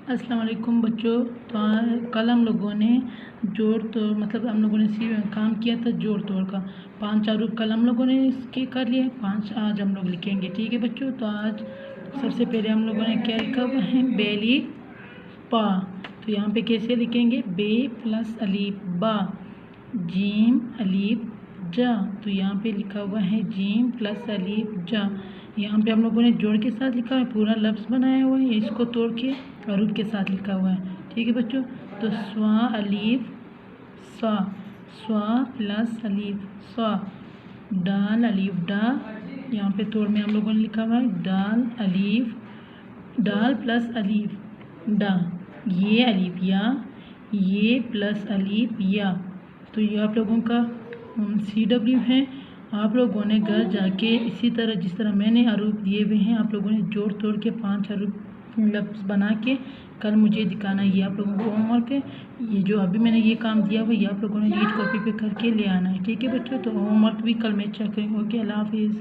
अस्सलाम वालेकुम बच्चों। तो कल हम लोगों ने जोड़ तोड़ मतलब हम लोगों ने काम किया था जोड़ तोड़ का। 5 आरूप कल हम लोगों ने इसके कर लिए, 5 आज हम लोग लिखेंगे। ठीक है बच्चों। तो आज सबसे पहले हम लोगों ने क्या लिखा हुआ है, बेली पा। तो यहाँ पे कैसे लिखेंगे, बे प्लस अलीफ बा, जीम अलीफ जा। तो यहाँ पे लिखा हुआ है जीम प्लस अलीफ जा। यहाँ पे हम लोगों ने जोड़ के साथ लिखा है, पूरा लफ्ज़ बनाया हुआ है, इसको तोड़ के हरूफ के साथ लिखा हुआ है। ठीक है बच्चों। तो स्वा अलीफ स्वा, स्वा प्लस अलीफ स्वा, डाल अलीफ डा। यहाँ पे तोड़ में हम लोगों ने लिखा हुआ है डाल अलीफ, डाल प्लस अलीफ डा, ये अलीफ या, ये प्लस अलीफ या। तो ये आप लोगों का CW है। आप लोगों ने घर जाके इसी तरह जिस तरह मैंने हरूफ दिए हुए हैं, आप लोगों ने जोड़ तोड़ के 5 हरूफ लफ्ज़ बना के कल मुझे दिखाना। ये आप लोगों को होमवर्क है। ये जो अभी मैंने ये काम दिया हुआ ये आप लोगों ने नीट कॉपी पे करके ले आना है। ठीक है बच्चों। तो होमवर्क भी कल मैं चेक करेंगे। ओके, अल्लाह हाफिज़।